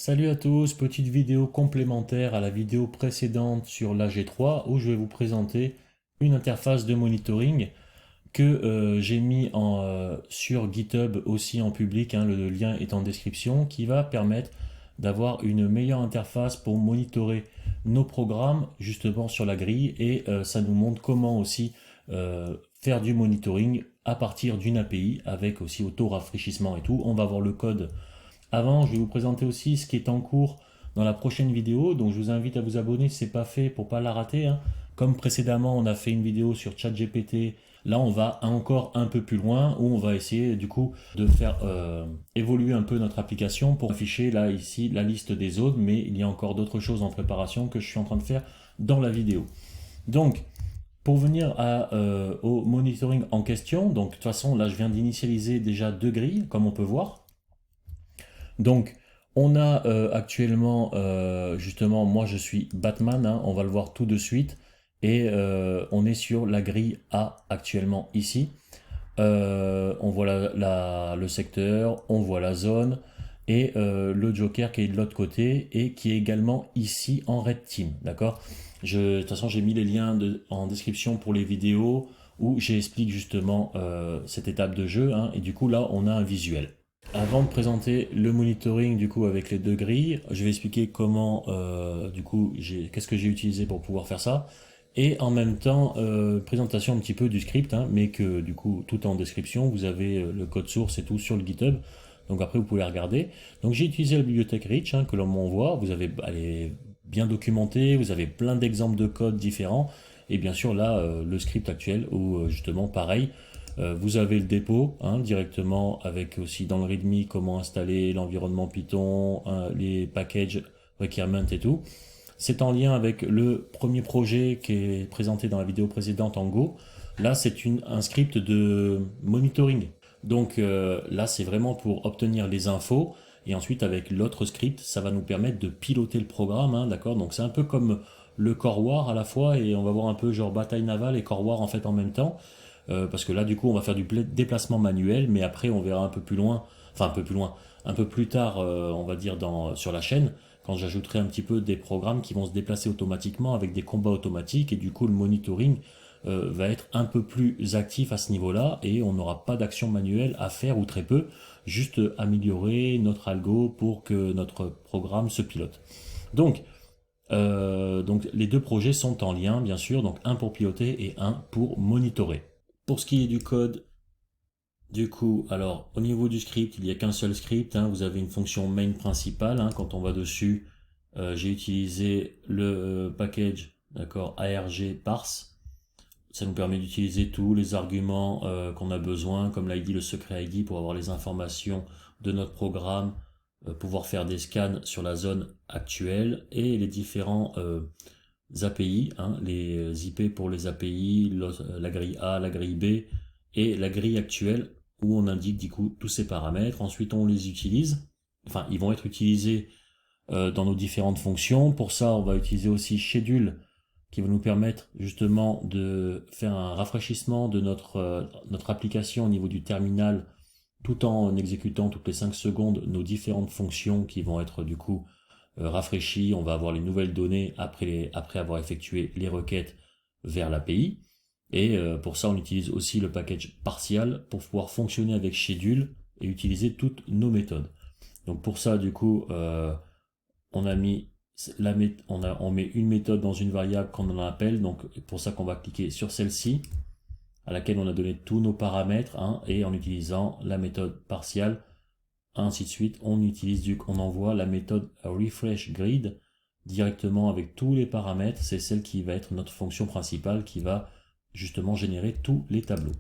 Salut à tous, petite vidéo complémentaire à la vidéo précédente sur l'AG3 où je vais vous présenter une interface de monitoring que j'ai mis sur GitHub aussi en public, hein, le lien est en description, qui va permettre d'avoir une meilleure interface pour monitorer nos programmes justement sur la grille et ça nous montre comment aussi faire du monitoring à partir d'une API avec aussi auto-rafraîchissement et tout. On va voir le code avant. Je vais vous présenter aussi ce qui est en cours dans la prochaine vidéo, donc je vous invite à vous abonner si ce n'est pas fait pour ne pas la rater, hein. Comme précédemment, on a fait une vidéo sur ChatGPT, là on va encore un peu plus loin, où on va essayer du coup de faire évoluer un peu notre application pour afficher là ici la liste des zones, mais il y a encore d'autres choses en préparation que je suis en train de faire dans la vidéo. Donc, pour venir au monitoring en question, donc de toute façon là je viens d'initialiser déjà deux grilles, comme on peut voir. Donc, on a actuellement, justement, moi je suis Batman, hein, on va le voir tout de suite, et on est sur la grille A actuellement ici. On voit le secteur, on voit la zone, et le Joker qui est de l'autre côté, et qui est également ici en Red Team, d'accord? De toute façon, j'ai mis les liens en description pour les vidéos, où j'explique justement cette étape de jeu, hein, et du coup là, on a un visuel. Avant de présenter le monitoring du coup avec les deux grilles, je vais expliquer comment du coup qu'est-ce que j'ai utilisé pour pouvoir faire ça et en même temps présentation un petit peu du script, hein, mais que du coup tout est en description, vous avez le code source et tout sur le GitHub, donc après vous pouvez regarder. Donc j'ai utilisé la bibliothèque Rich, hein, que l'on m'envoie, elle est bien documentée, vous avez plein d'exemples de codes différents et bien sûr là le script actuel où justement pareil. Vous avez le dépôt, hein, directement avec aussi dans le README comment installer l'environnement Python, hein, les packages, requirements et tout. C'est en lien avec le premier projet qui est présenté dans la vidéo précédente en Go. Là, c'est un script de monitoring. Donc là, c'est vraiment pour obtenir les infos. Et ensuite, avec l'autre script, ça va nous permettre de piloter le programme, hein, d'accord? Donc c'est un peu comme le Core War à la fois, et on va voir un peu genre bataille navale et Core War en fait en même temps. Parce que là, du coup, on va faire du déplacement manuel, mais après, on verra un peu plus loin, enfin un peu plus loin, un peu plus tard, on va dire sur la chaîne, quand j'ajouterai un petit peu des programmes qui vont se déplacer automatiquement avec des combats automatiques, et du coup, le monitoring va être un peu plus actif à ce niveau-là, et on n'aura pas d'action manuelle à faire ou très peu, juste améliorer notre algo pour que notre programme se pilote. Donc les deux projets sont en lien, bien sûr, donc un pour piloter et un pour monitorer. Pour ce qui est du code, du coup, alors au niveau du script, il n'y a qu'un seul script, hein, vous avez une fonction main principale, hein, quand on va dessus, j'ai utilisé le package, d'accord, arg parse. Ça nous permet d'utiliser tous les arguments qu'on a besoin, comme l'ID, le secret ID, pour avoir les informations de notre programme, pouvoir faire des scans sur la zone actuelle et les différents API, hein, les IP pour les API, la grille A, la grille B et la grille actuelle où on indique du coup tous ces paramètres. Ensuite on les utilise, enfin ils vont être utilisés dans nos différentes fonctions. Pour ça on va utiliser aussi schedule qui va nous permettre justement de faire un rafraîchissement de notre application au niveau du terminal tout en exécutant toutes les 5 secondes nos différentes fonctions qui vont être du coup rafraîchies. On va avoir les nouvelles données après avoir effectué les requêtes vers l'API. Et pour ça, on utilise aussi le package partial pour pouvoir fonctionner avec schedule et utiliser toutes nos méthodes. Donc pour ça, du coup, on a mis on met une méthode dans une variable qu'on en appelle. Donc pour ça qu'on va cliquer sur celle-ci, à laquelle on a donné tous nos paramètres, hein, et en utilisant la méthode partiale, ainsi de suite, on envoie la méthode refresh grid directement avec tous les paramètres. C'est celle qui va être notre fonction principale qui va justement générer tous les tableaux.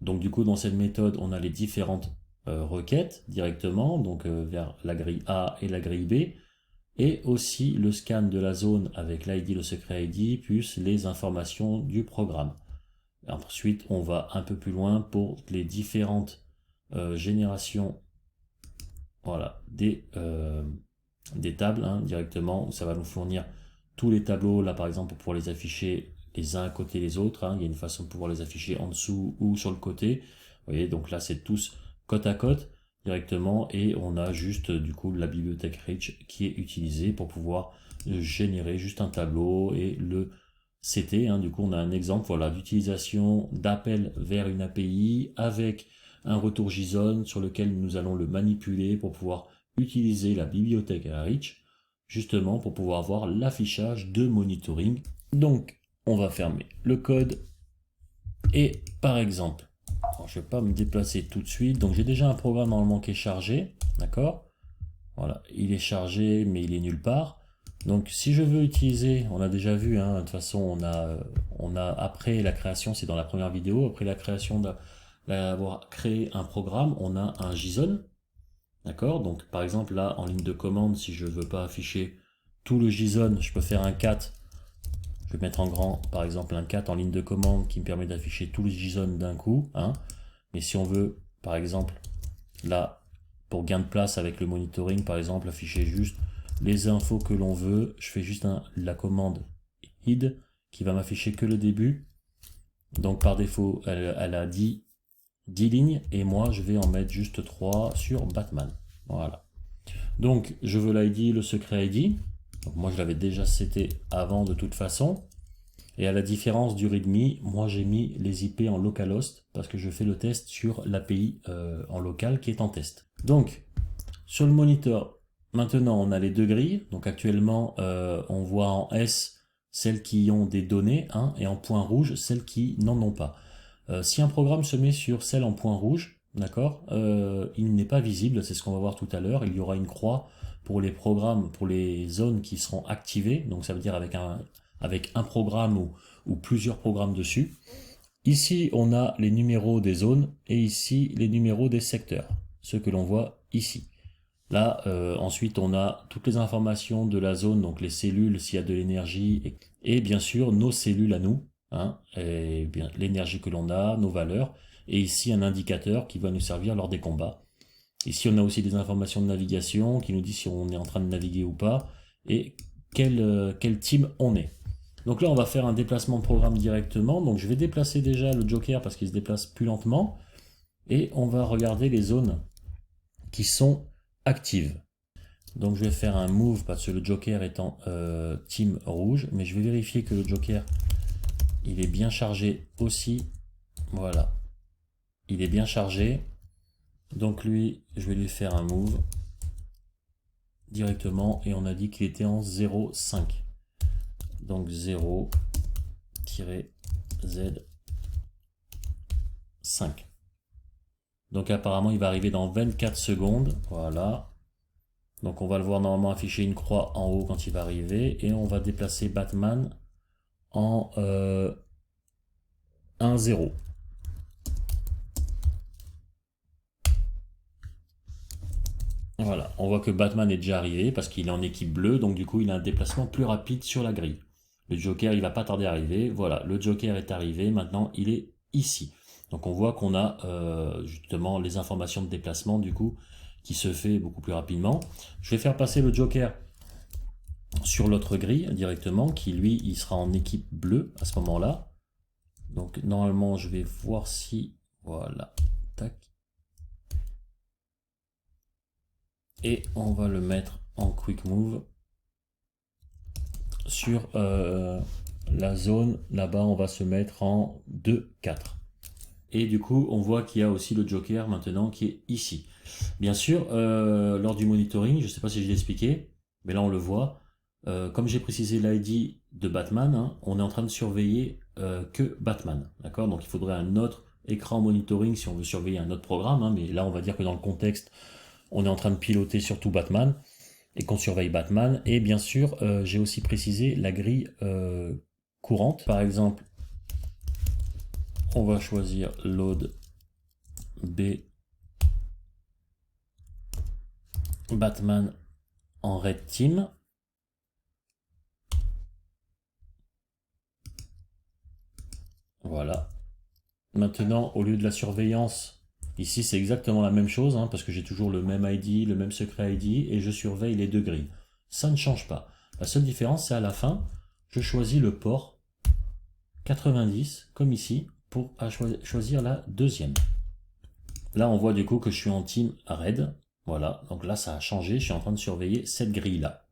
Donc du coup, dans cette méthode, on a les différentes requêtes directement, donc vers la grille A et la grille B, et aussi le scan de la zone avec l'ID, le secret ID, plus les informations du programme. Ensuite, on va un peu plus loin pour les différentes générations, voilà, des tables, hein, directement, où ça va nous fournir tous les tableaux, là par exemple, pour pouvoir les afficher les uns à côté des autres, hein. Il y a une façon de pouvoir les afficher en dessous ou sur le côté. Vous voyez, donc là c'est tous côte à côte. directement et on a juste du coup la bibliothèque Rich qui est utilisée pour pouvoir générer juste un tableau et le CT. Du coup, on a un exemple voilà, d'utilisation d'appel vers une API avec un retour JSON sur lequel nous allons le manipuler pour pouvoir utiliser la bibliothèque Rich justement pour pouvoir voir l'affichage de monitoring. Donc, on va fermer le code et par exemple, alors, je ne vais pas me déplacer tout de suite. Donc j'ai déjà un programme normalement qui est chargé. D'accord? Voilà, il est chargé, mais il est nulle part. Donc si je veux utiliser, on a déjà vu, de toute façon, on a après la création, c'est dans la première vidéo, après la création d'avoir créé un programme, on a un JSON. D'accord? Donc par exemple là, en ligne de commande, si je ne veux pas afficher tout le JSON, je peux faire un cat. Je vais mettre en grand, par exemple, un cat en ligne de commande qui me permet d'afficher tout le JSON d'un coup. Mais si on veut, par exemple, là, pour gain de place avec le monitoring, par exemple, afficher juste les infos que l'on veut, je fais juste la commande hid qui va m'afficher que le début. Donc par défaut, elle a 10 lignes et moi, je vais en mettre juste 3 sur Batman. Voilà. Donc, je veux l'ID, le secret ID. Donc moi, je l'avais déjà seté avant de toute façon. Et à la différence du README, moi j'ai mis les IP en localhost parce que je fais le test sur l'API en local qui est en test. Donc, sur le moniteur, maintenant on a les deux grilles. Donc actuellement, on voit en S celles qui ont des données et en point rouge celles qui n'en ont pas. Si un programme se met sur celle en point rouge, d'accord, il n'est pas visible, c'est ce qu'on va voir tout à l'heure. Il y aura une croix pour les programmes, pour les zones qui seront activées. Donc ça veut dire avec un programme ou plusieurs programmes dessus. Ici, on a les numéros des zones et ici, les numéros des secteurs, ceux que l'on voit ici. Là, ensuite, on a toutes les informations de la zone, donc les cellules, s'il y a de l'énergie, et bien sûr, nos cellules à nous, et bien l'énergie que l'on a, nos valeurs, et ici, un indicateur qui va nous servir lors des combats. Ici, on a aussi des informations de navigation qui nous dit si on est en train de naviguer ou pas, et quel team on est. Donc là, on va faire un déplacement de programme directement. Donc je vais déplacer déjà le Joker parce qu'il se déplace plus lentement. Et on va regarder les zones qui sont actives. Donc je vais faire un move parce que le Joker est en team rouge. Mais je vais vérifier que le Joker, il est bien chargé aussi. Voilà. Il est bien chargé. Donc lui, je vais lui faire un move directement. Et on a dit qu'il était en 0,5. Donc 0-Z 5. Donc apparemment il va arriver dans 24 secondes. Voilà. Donc on va le voir normalement afficher une croix en haut quand il va arriver. Et on va déplacer Batman en 1-0. Voilà, on voit que Batman est déjà arrivé parce qu'il est en équipe bleue. Donc du coup il a un déplacement plus rapide sur la grille. Le Joker il va pas tarder à arriver. Voilà, le Joker est arrivé. Maintenant il est ici. Donc on voit qu'on a justement les informations de déplacement du coup qui se fait beaucoup plus rapidement. Je vais faire passer le Joker sur l'autre grille directement qui lui il sera en équipe bleue à ce moment-là. Donc normalement je vais voir si voilà, tac. Et on va le mettre en quick move sur la zone là-bas. On va se mettre en 2-4. Et du coup, on voit qu'il y a aussi le Joker maintenant qui est ici. Bien sûr, lors du monitoring, je ne sais pas si je l'ai expliqué, mais là on le voit. Comme j'ai précisé l'ID de Batman, on est en train de surveiller que Batman. D'accord? Donc il faudrait un autre écran monitoring si on veut surveiller un autre programme. Mais là, on va dire que dans le contexte, on est en train de piloter surtout Batman et qu'on surveille Batman. Et bien sûr, j'ai aussi précisé la grille courante. Par exemple, on va choisir load B Batman en red team. Voilà. Maintenant, au lieu de la surveillance, ici c'est exactement la même chose, parce que j'ai toujours le même ID, le même secret ID, et je surveille les deux grilles. Ça ne change pas. La seule différence, c'est à la fin, je choisis le port 90, comme ici, pour choisir la deuxième. Là, on voit du coup que je suis en team Red. Voilà, donc là, ça a changé. Je suis en train de surveiller cette grille-là.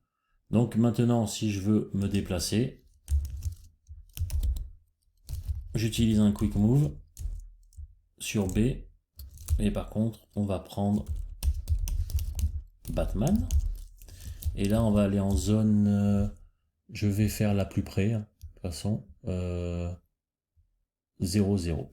Donc maintenant, si je veux me déplacer, j'utilise un Quick Move sur B. Et par contre, on va prendre Batman. Et là, on va aller en zone... je vais faire la plus près, hein, de toute façon. 0-0.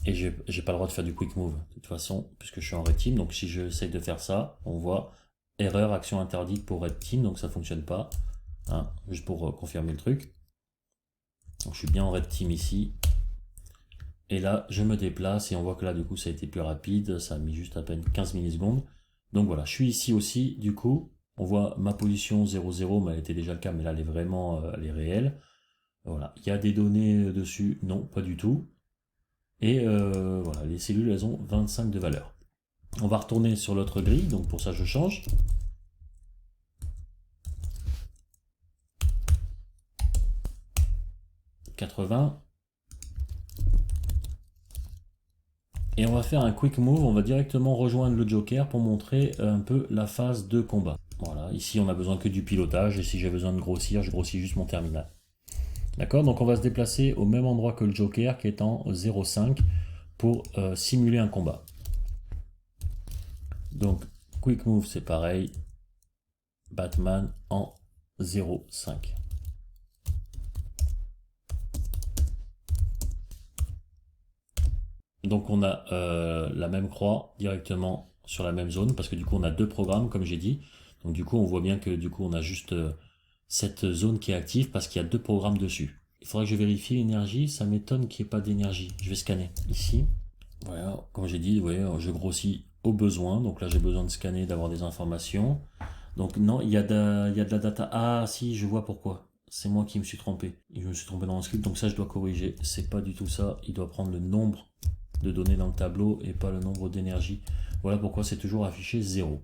Et j'ai pas le droit de faire du quick move, de toute façon, puisque je suis en red team. Donc si j'essaye de faire ça, on voit erreur, action interdite pour red team, donc ça fonctionne pas. Hein, juste pour confirmer le truc. Donc je suis bien en red team ici. Et là, je me déplace et on voit que là, du coup, ça a été plus rapide. Ça a mis juste à peine 15 millisecondes. Donc voilà, je suis ici aussi, du coup. On voit ma position 0-0, mais elle était déjà le cas, mais là, elle est vraiment elle est réelle. Voilà, il y a des données dessus, non, pas du tout. Et voilà, les cellules, elles ont 25 de valeur. On va retourner sur l'autre grille, donc pour ça, je change. « 80. Et on va faire un quick move, on va directement rejoindre le Joker pour montrer un peu la phase de combat. Voilà, ici on a besoin que du pilotage, et si j'ai besoin de grossir, je grossis juste mon terminal. D'accord, donc on va se déplacer au même endroit que le Joker qui est en 0,5 pour simuler un combat. Donc quick move c'est pareil, Batman en 0,5. Donc on a la même croix directement sur la même zone, parce que du coup on a deux programmes comme j'ai dit. Donc du coup on voit bien que du coup on a juste cette zone qui est active parce qu'il y a deux programmes dessus. Il faudrait que je vérifie l'énergie, ça m'étonne qu'il n'y ait pas d'énergie. Je vais scanner ici. Voilà, comme j'ai dit, vous voyez, je grossis au besoin. Donc là j'ai besoin de scanner, d'avoir des informations. Donc non, il y a de la data. Ah si, je vois pourquoi. C'est moi qui me suis trompé. Je me suis trompé dans le script, donc ça je dois corriger. C'est pas du tout ça. Il doit prendre le nombre de données dans le tableau et pas le nombre d'énergie. Voilà pourquoi c'est toujours affiché 0.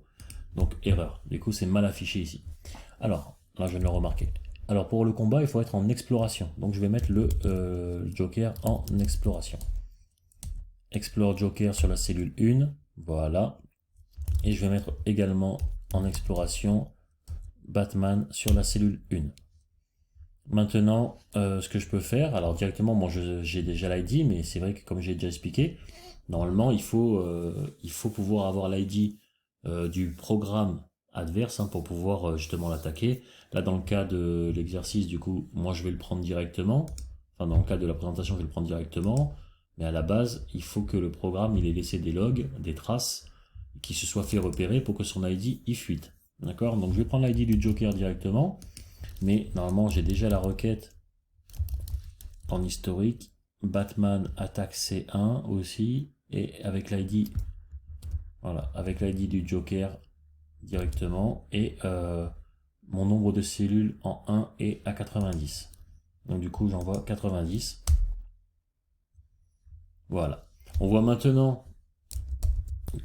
Donc erreur. Du coup c'est mal affiché ici. Alors, là je viens de le remarquer. Alors pour le combat, il faut être en exploration. Donc je vais mettre le Joker en exploration. Explore Joker sur la cellule 1. Voilà. Et je vais mettre également en exploration Batman sur la cellule 1. Maintenant, ce que je peux faire, alors directement, moi j'ai déjà l'ID, mais c'est vrai que comme j'ai déjà expliqué, normalement il faut pouvoir avoir l'ID du programme adverse hein, pour pouvoir justement l'attaquer. Là dans le cas de l'exercice, du coup, moi je vais le prendre directement. Enfin dans le cas de la présentation, je vais le prendre directement. Mais à la base, il faut que le programme il ait laissé des logs, des traces, qui se soient fait repérer pour que son ID y fuite. D'accord. Donc je vais prendre l'ID du Joker directement. Mais normalement, j'ai déjà la requête en historique. Batman attaque C1 aussi. Et avec l'ID, voilà, avec l'ID du Joker directement. Et mon nombre de cellules en 1 est à 90. Donc du coup, j'envoie 90. Voilà. On voit maintenant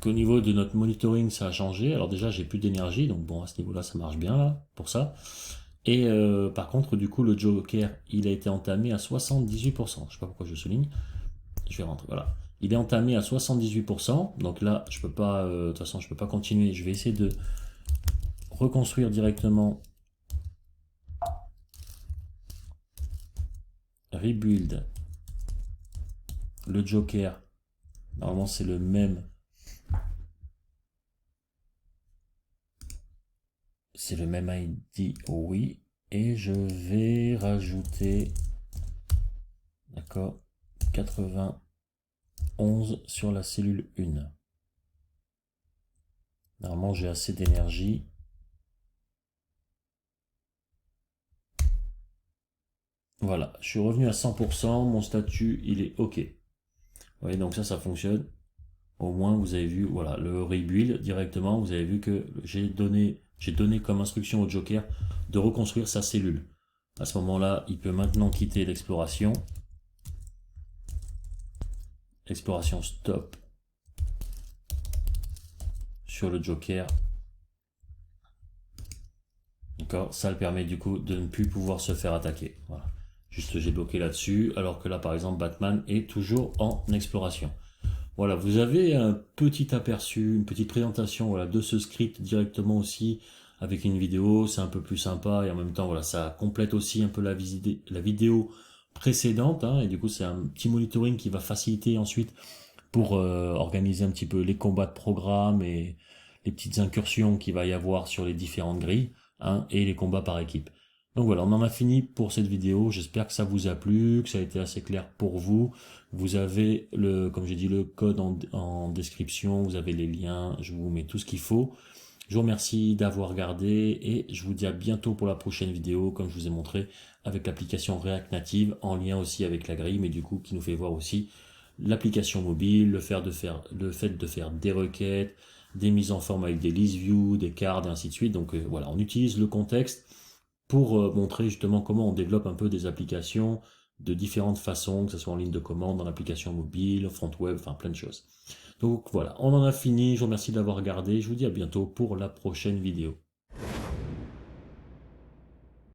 qu'au niveau de notre monitoring, ça a changé. Alors déjà, j'ai plus d'énergie. Donc bon, à ce niveau-là, ça marche bien là, pour ça. Et par contre, du coup, le Joker, il a été entamé à 78%. Je sais pas pourquoi je souligne. Je vais rentrer, voilà. Il est entamé à 78%. Donc là, je peux pas, de toute façon, je peux pas continuer. Je vais essayer de reconstruire directement. Rebuild. Le Joker. Normalement, c'est le même. C'est le même ID, oui. Et je vais rajouter, d'accord, 91 sur la cellule 1. Normalement, j'ai assez d'énergie. Voilà, je suis revenu à 100%, mon statut, il est OK. Vous voyez, donc ça fonctionne. Au moins, vous avez vu, voilà, le rebuild directement, vous avez vu que j'ai donné comme instruction au Joker de reconstruire sa cellule. À ce moment-là, il peut maintenant quitter l'exploration. Exploration stop sur le Joker. D'accord, ça le permet du coup de ne plus pouvoir se faire attaquer. Voilà. Juste j'ai bloqué là-dessus, alors que là par exemple Batman est toujours en exploration. Voilà, vous avez un petit aperçu, une petite présentation voilà, de ce script directement aussi avec une vidéo, c'est un peu plus sympa et en même temps voilà, ça complète aussi un peu la vidéo précédente hein, et du coup c'est un petit monitoring qui va faciliter ensuite pour organiser un petit peu les combats de programme et les petites incursions qu'il va y avoir sur les différentes grilles hein, et les combats par équipe. Donc voilà, on en a fini pour cette vidéo. J'espère que ça vous a plu, que ça a été assez clair pour vous. Vous avez comme j'ai dit, le code en description, vous avez les liens, je vous mets tout ce qu'il faut. Je vous remercie d'avoir regardé et je vous dis à bientôt pour la prochaine vidéo, comme je vous ai montré, avec l'application React Native, en lien aussi avec la grille, mais du coup qui nous fait voir aussi l'application mobile, le fait de faire des requêtes, des mises en forme avec des list view, des cards et ainsi de suite. Donc voilà, on utilise le contexte pour montrer justement comment on développe un peu des applications de différentes façons, que ce soit en ligne de commande, dans l'application mobile, front web, enfin plein de choses. Donc voilà, on en a fini, je vous remercie d'avoir regardé, je vous dis à bientôt pour la prochaine vidéo.